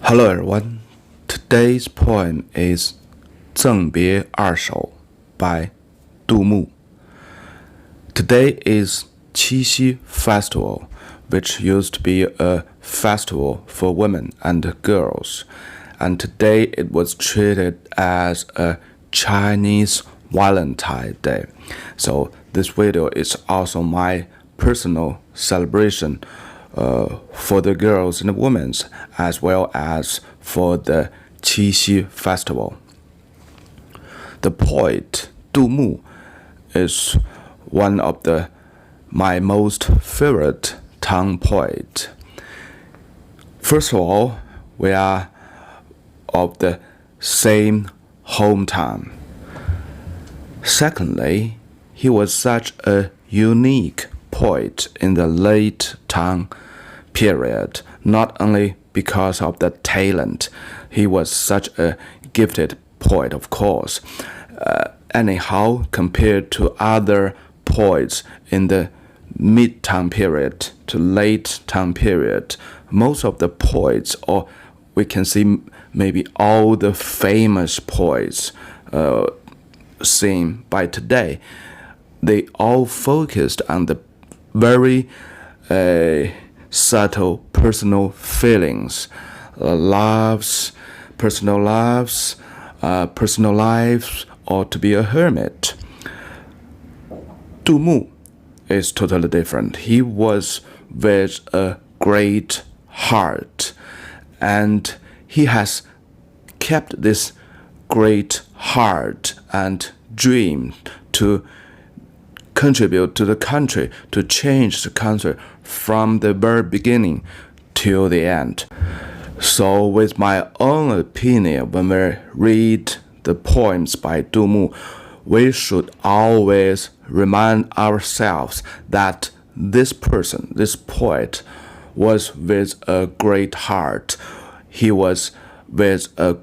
Hello everyone. Today's poem is 赠别二首 by 杜牧. Today is Qixi Festival, which used to be a festival for women and girls, and today it was treated as a Chinese Valentine's Day. So this video is also my personal celebration for the girls and the women, as well as for the Qixi Festival. The poet Du Mu is one of my most favorite Tang poet. First of all, we are of the same hometown. Secondly, he was such a unique poet in the late Tang period, not only because of the talent. He was such a gifted poet, of course. Anyhow, compared to other poets in the mid-Tang period to late Tang period, most of the poets, or we can see maybe all the famous poets seen by today, they all focused on the very subtle personal feelings, personal lives, or to be a hermit. Du Mu is totally different. He was with a great heart, and he has kept this great heart and dream to contribute to the country, to change the country from the very beginning till the end. So with my own opinion, when we read the poems by Du Mu, we should always remind ourselves that this person, this poet, was with a great heart. He was with a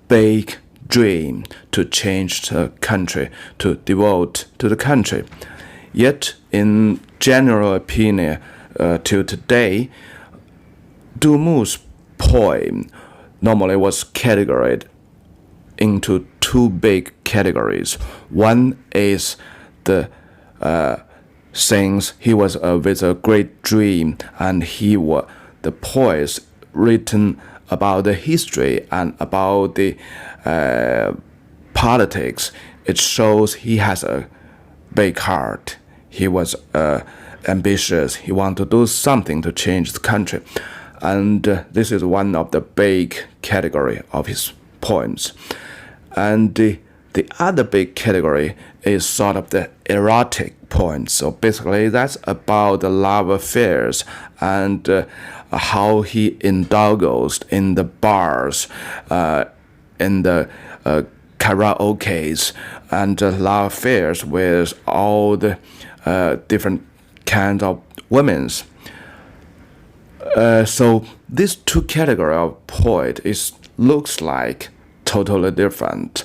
big dream to change the country, to devote to the country. Yet, in general opinion, till today, Du Mu's poem normally was categorized into two big categories. One is the things he was with a great dream, and the poems written about the history and about the politics. It shows he has a big heart. He was ambitious. He wanted to do something to change the country. And this is one of the big category of his poems. And the other big category is sort of the erotic poems. So basically that's about the love affairs and how he indulged in the bars, in the karaoke's, and love affairs with all the different kinds of women. So these two categories of poet looks like totally different,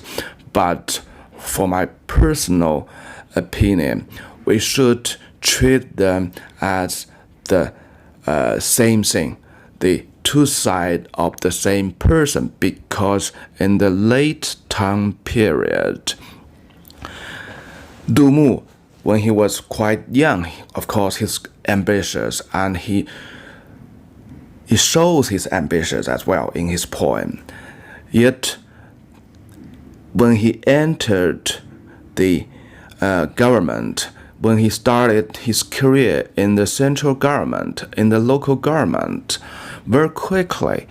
but for my personal opinion, we should treat them as the same thing, the two sides of the same person, because in the late Tang period, Du Mu, when he was quite young, of course he's ambitious, and he shows his ambitions as well in his poem. Yet when he entered the government, when he started his career in the central government, in the local government, very quickly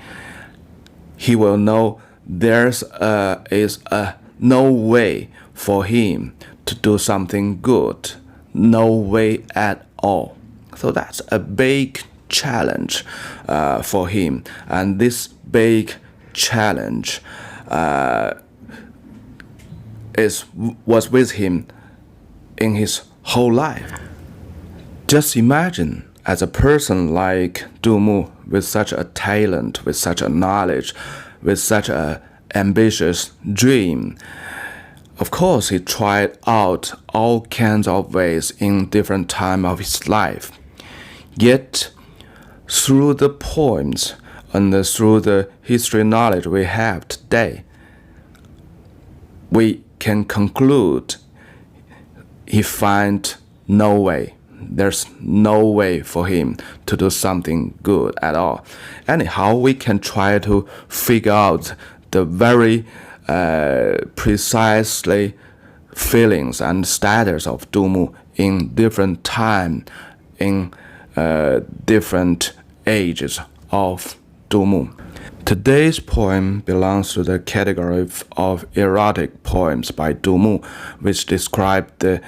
he will know is no way for him to do something good, no way at all. So that's a big challenge for him, and this big challenge was with him in his whole life. Just imagine, as a person like Du Mu, with such a talent, with such a knowledge, with such a ambitious dream, of course he tried out all kinds of ways in different time of his life. Yet through the poems And through the history knowledge we have today, we can conclude he find no way. There's no way for him to do something good at all. Anyhow, we can try to figure out the very precisely feelings and status of Dumu in different time, in different ages of Dumu. Today's poem belongs to the category of erotic poems by Dumu, which describe the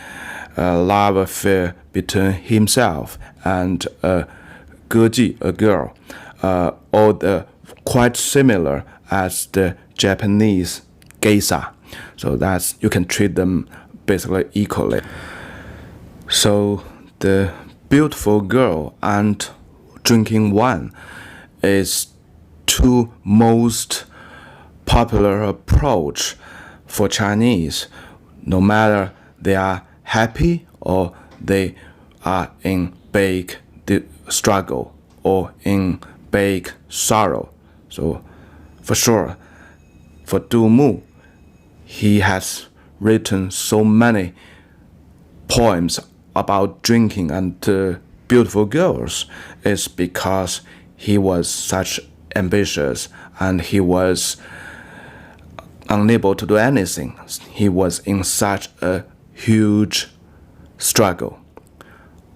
love affair between himself and a geji, a girl, or quite similar as the Japanese geisha. So that's, you can treat them basically equally. So the beautiful girl and drinking wine is two most popular approach for Chinese, no matter they are happy or they are in big struggle or in big sorrow. So for sure, for Dumu, he has written so many poems about drinking and beautiful girls is because he was such ambitious and he was unable to do anything. He was in such a huge struggle.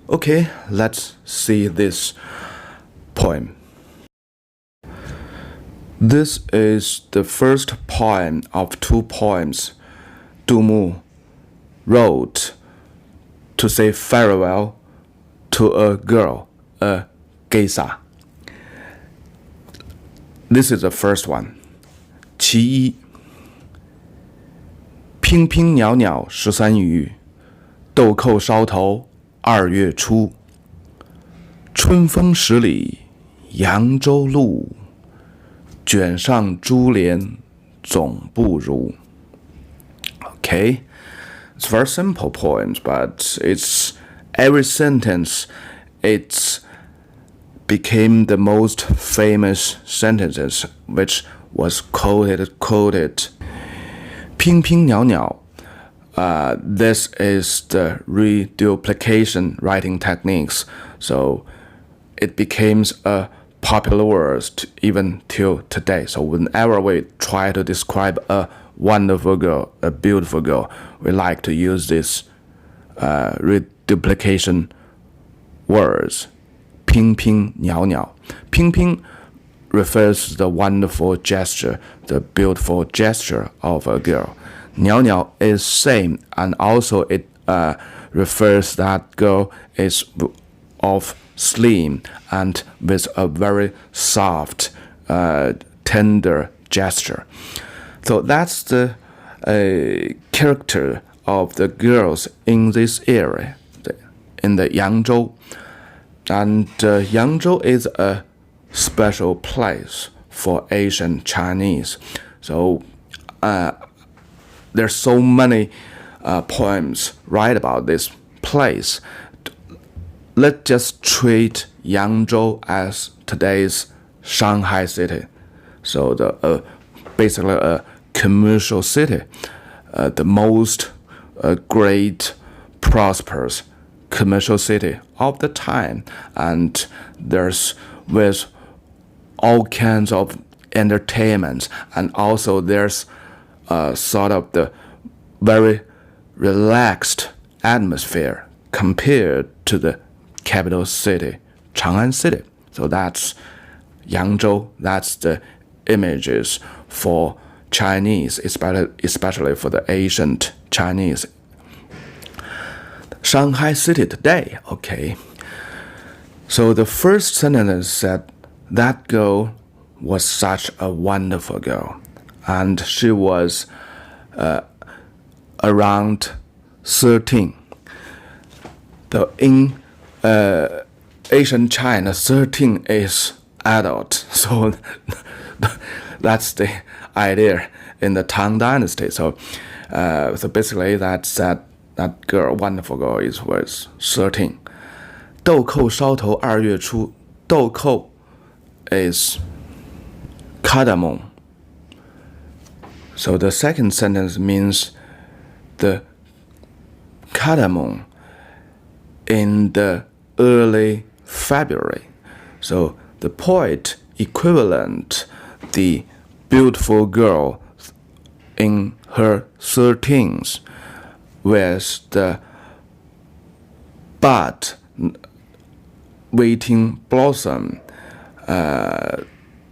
Okay, let's see this poem. This is the first poem of two poems Dumu wrote to say farewell to a girl, a geisha. This is the first one. 其一，娉娉袅袅13余，豆蔻梢头2月初。春风十里扬州路，卷上珠帘总不如。Okay, it's very simple poems, but it's every sentence, it's became the most famous sentences, which was quoted. 娉娉袅袅. This is the reduplication writing techniques, so it becomes a popular word even till today. So whenever we try to describe a wonderful girl, a beautiful girl, we like to use this reduplication words. 娉娉袅袅. 娉娉 refers to the wonderful gesture, the beautiful gesture of a girl. 袅袅 is same, and also it refers that girl is of slim and with a very soft, tender gesture. So that's the character of the girls in this area, in the Yangzhou. And Yangzhou is a special place for Asian Chinese. So there's so many poems write about this place. Let's just treat Yangzhou as today's Shanghai city. So basically a commercial city, the most great, prosperous commercial city of the time, and there's with all kinds of entertainment, and also there's sort of the very relaxed atmosphere compared to the capital city, Chang'an City. So that's Yangzhou. That's the images for Chinese, especially for the ancient Chinese. Shanghai City today, okay. So the first sentence said, that girl was such a wonderful girl, and she was around 13. In Asian China, 13 is adult, so that's the idea in the Tang Dynasty. So basically that girl, wonderful girl, was 13. 豆蔻梢头2月初. 豆蔻 is cardamom. So the second sentence means the cardamom in the early February. So the poet equivalent the beautiful girl in her 13th with the bud waiting blossom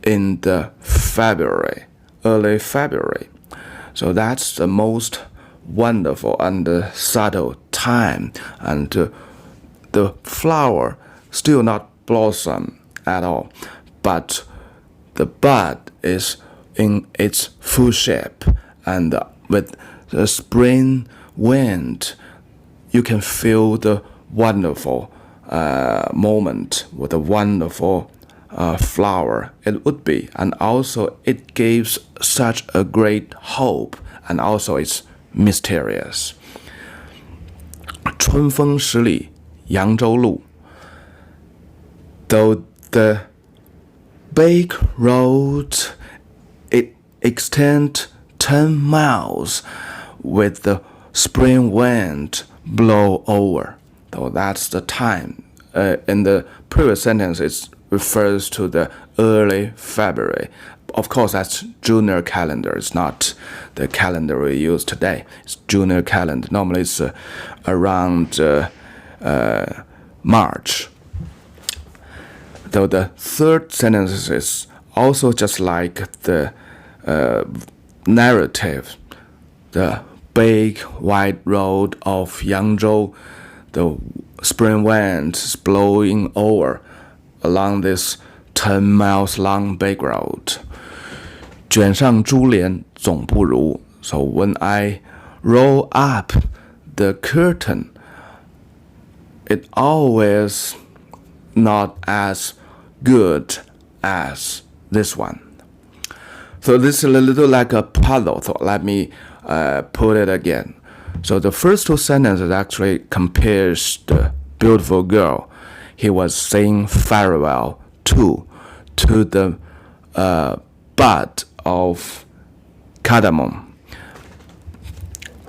in the early February. So that's the most wonderful and subtle time, and the flower still not blossom at all, but the bud is in its full shape, and with the spring wind, you can feel the wonderful moment with a wonderful flower it would be, and also it gives such a great hope, and also it's mysterious. 春风十里扬州路 Though the big road it extends 10 miles with the spring wind blow over. So that's the time. In the previous sentence, it refers to the early February. Of course, that's Lunar calendar. It's not the calendar we use today. It's Lunar calendar. Normally, it's around March. Though the third sentence is also just like the narrative. The big wide road of Yangzhou, the spring wind is blowing over along this 10 miles long big road. 卷上珠帘总不如. So when I roll up the curtain, it always not as good as this one. So this is a little like a puzzle. So let me put it again. So the first two sentences actually compares the beautiful girl he was saying farewell to the bud of cardamom.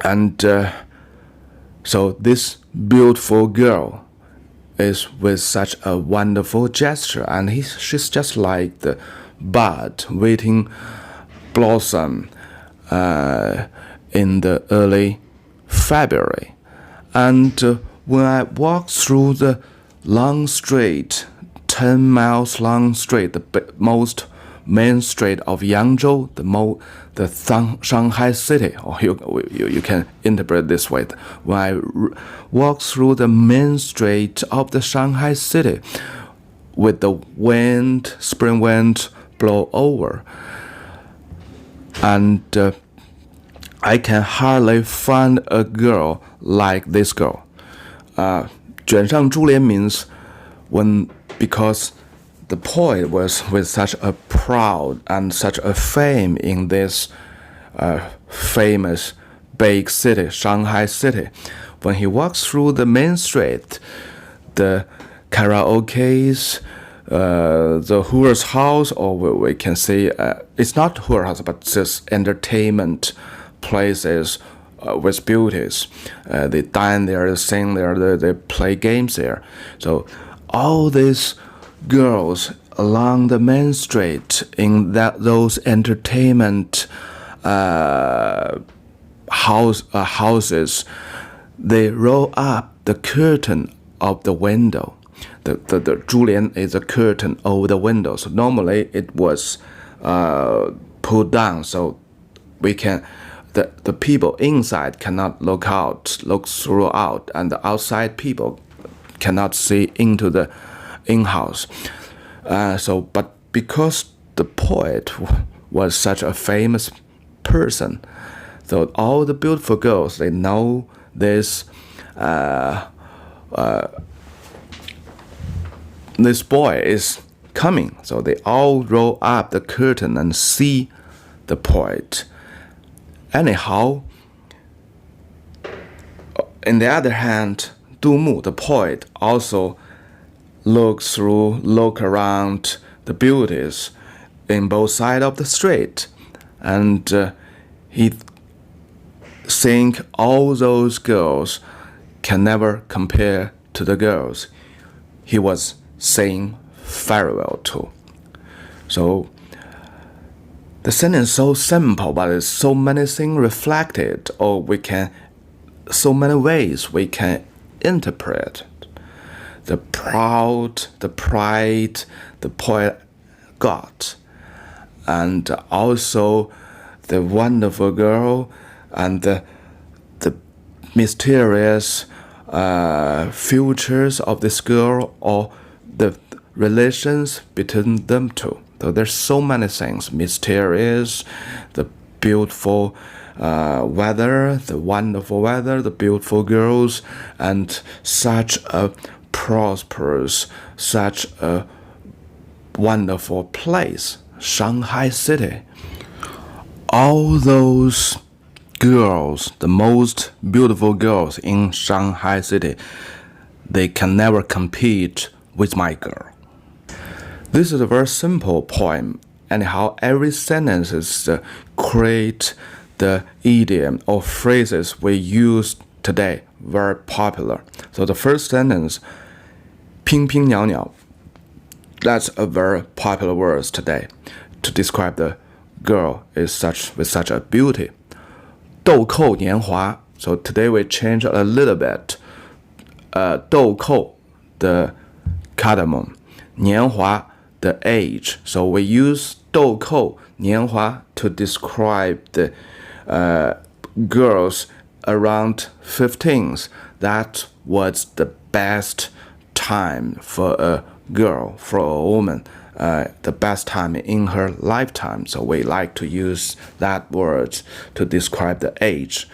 And so this beautiful girl is with such a wonderful gesture, and she's just like the bud waiting blossom in the early February. And when I walk through the long street, 10 miles long street, the most main street of Yangzhou, the Shanghai city, or you can interpret this way. When I walk through the main street of the Shanghai city, with the wind, spring wind blow over, and I can hardly find a girl like this girl. 卷上珠帘 means because the poet was with such a proud and such a fame in this famous big city, Shanghai city. When he walks through the main street, the karaoke's, the Hooer's house, or we can say it's not Hooer house, but just entertainment places with beauties. They dine there, they sing there, they play games there. So all these girls along the main street in those entertainment houses, they roll up the curtain of the window. The 珠帘 is a curtain over the window. So normally it was pulled down, so we can the people inside cannot look throughout, and the outside people cannot see into the in-house. But because the poet was such a famous person, so all the beautiful girls, they know this this boy is coming, so they all roll up the curtain and see the poet. Anyhow, on the other hand, Du Mu, the poet, also look around the beauties in both sides of the street, and he think all those girls can never compare to the girls he was saying farewell to. So the sentence is so simple, but it's so many things reflected, or so many ways we can interpret it. The proud, the pride the poet got, and also the wonderful girl and the mysterious futures of this girl, or the relations between them two. So there's so many things: mysterious, the beautiful weather, the wonderful weather, the beautiful girls, and such a prosperous, such a wonderful place, Shanghai city. All those girls, the most beautiful girls in Shanghai city, they can never compete with my girl. This is a very simple poem. Anyhow, every sentence is create the idiom or phrases we use today, very popular. So the first sentence, 乒乒袅袅, that's a very popular word today to describe the girl with such a beauty. 豆蔻年华, so today we change a little bit. 豆蔻, the cardamom, 年华, the age. So we use 豆蔻年华 to describe the girls around 15s. That was the best time for a girl, for a woman, the best time in her lifetime. So we like to use that word to describe the age,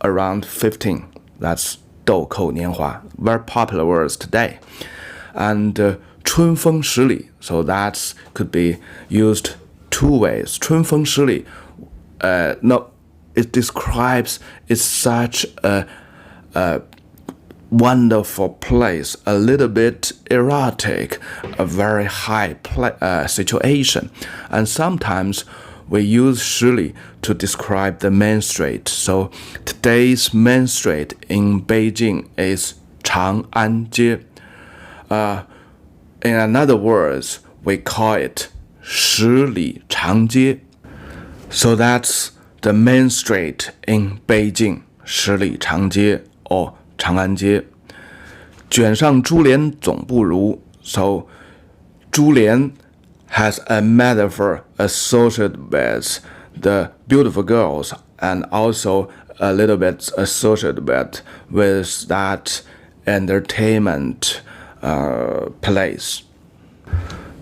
around 15. That's 豆蔻年华, very popular words today. And 春风十里, so that could be used two ways. 春风十里, no, it describes it's such a wonderful place, a little bit erotic, a very high situation. And sometimes we use 十里 to describe the main street. So today's main street in Beijing is Chang'an in other words, we call it 十里长街. So that's the main street in Beijing, 十里长街 or 长安街. 卷上珠帘总不如. So 珠帘 has a metaphor associated with the beautiful girls, and also a little bit associated with that entertainment place.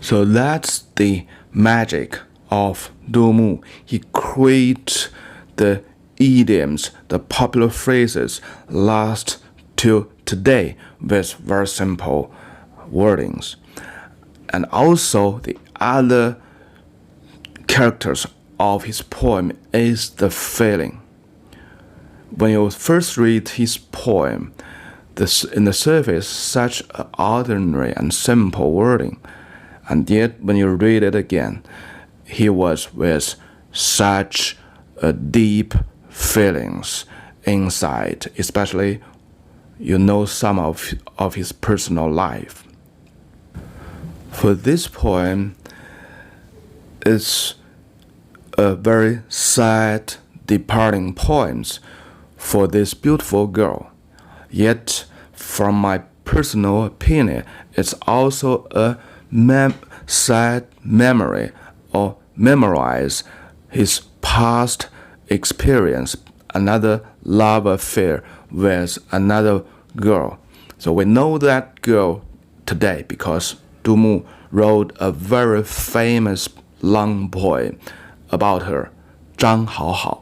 So that's the magic of Du Mu. He creates the idioms, the popular phrases last till today with very simple wordings. And also the other characters of his poem is the feeling. When you first read his poem, in the surface, such ordinary and simple wording, and yet when you read it again, he was with such deep feelings inside, especially some of his personal life. For this poem, it's a very sad departing poem for this beautiful girl. Yet, from my personal opinion, it's also a sad memory, or memorize his past experience, another love affair with another girl. So we know that girl today because Du Mu wrote a very famous long poem about her, Zhang Haohao.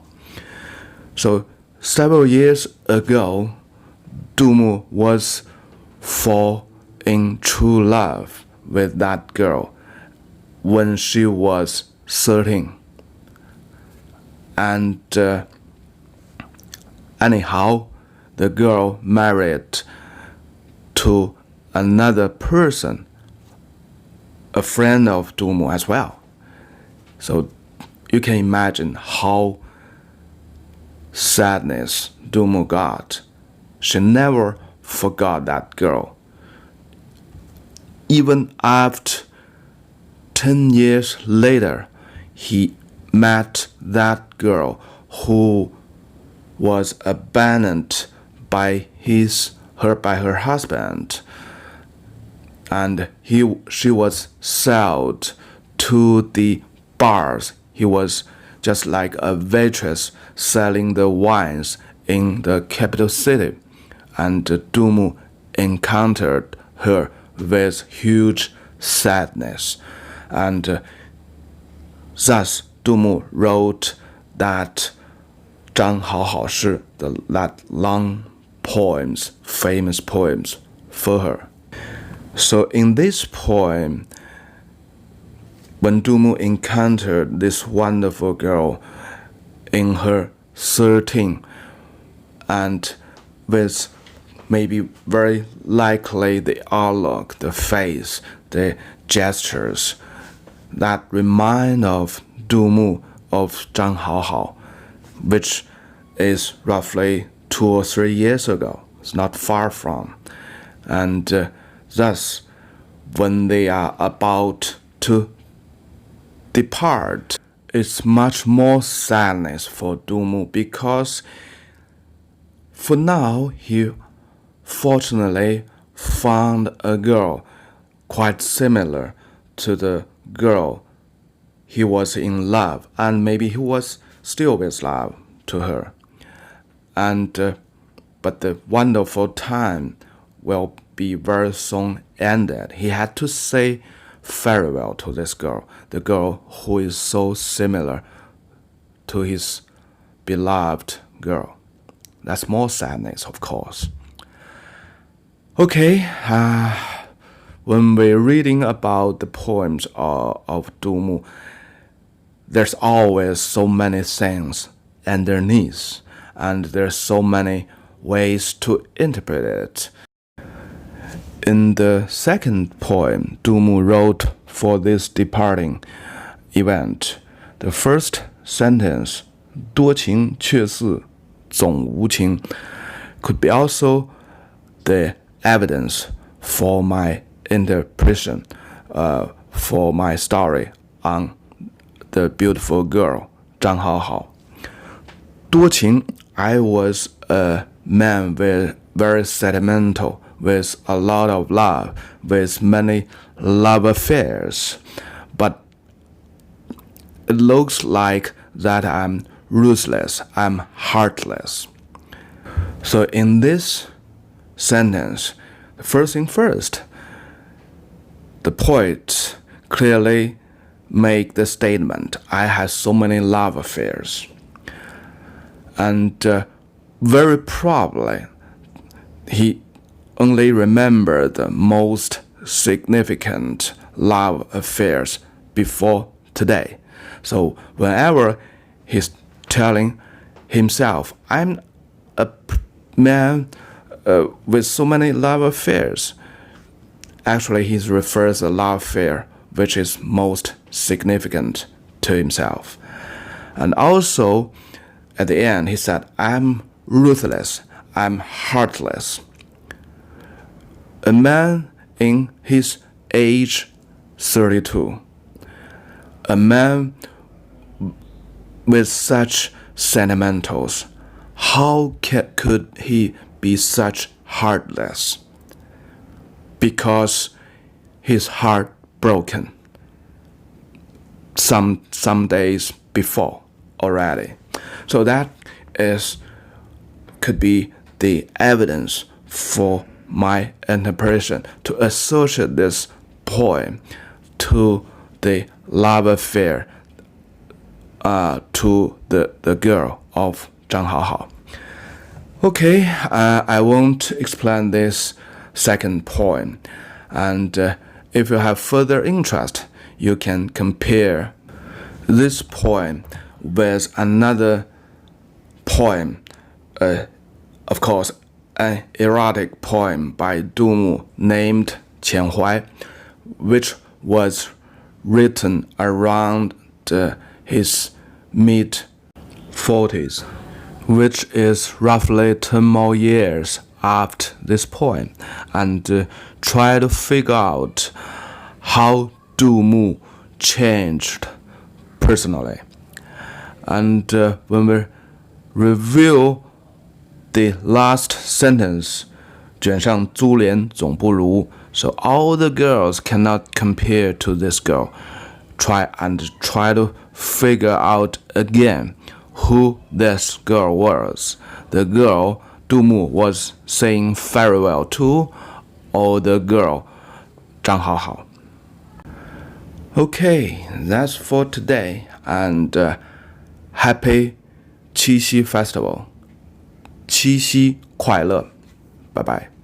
So several years ago, Du Mu was fall in true love with that girl when she was 13. And anyhow, the girl married to another person, a friend of Du Mu as well. So you can imagine how sadness Du got. She never forgot that girl. Even after 10 years later, he met that girl who was abandoned by her husband, and she was sold to the bars. He was just like a waitress selling the wines in the capital city, and Du encountered her with huge sadness, and thus Du wrote that Zhang Haohao诗, that long poems, famous poems for her. So in this poem, when Du encountered this wonderful girl in her 13, and with maybe very likely the outlook, the face, the gestures that remind of Du of Zhang Haohao, which is roughly 2 or 3 years ago. It's not far from. And thus, when they are about to depart, it's much more sadness for Du because for now he fortunately found a girl quite similar to the girl he was in love, and maybe he was still with love to her. And but the wonderful time will be very soon ended. He had to say farewell to this girl, the girl who is so similar to his beloved girl. That's more sadness, of course. Okay, when we're reading about the poems of Du, there's always so many things underneath, and there's so many ways to interpret it. In the second poem Du wrote for this departing event, the first sentence, 多情却似总无情, could be also the evidence for my interpretation, for my story on the beautiful girl, Zhang Haohao. 多情, I was a man very sentimental, with a lot of love, with many love affairs. But it looks like that I'm ruthless, I'm heartless. So in this sentence, first thing first, the poet clearly make the statement, I had so many love affairs. And very probably, he only remembered the most significant love affairs before today. So whenever he's telling himself, I'm a man with so many love affairs, actually he refers a love affair which is most significant to himself. And also, at the end, he said, I'm ruthless, I'm heartless. A man in his age 32, a man with such sentimentals, how could he be such heartless? Because his heart broken some days before already. So that could be the evidence for my interpretation to associate this poem to the love affair to the girl of Zhang Haohao. Okay, I won't explain this second poem, and if you have further interest, you can compare this poem with another poem, of course, an erotic poem by Du named Qianhuai, which was written around his mid-40s, which is roughly 10 more years after this point, and try to figure out how Du Mu changed personally. And when we review the last sentence, 卷上珠帘总不如, so all the girls cannot compare to this girl. Try to figure out again who this girl was. The girl Du Mu was saying farewell to, or the girl Zhang Haohao. Okay, that's for today, and happy 七夕 festival. 七夕快乐，拜拜。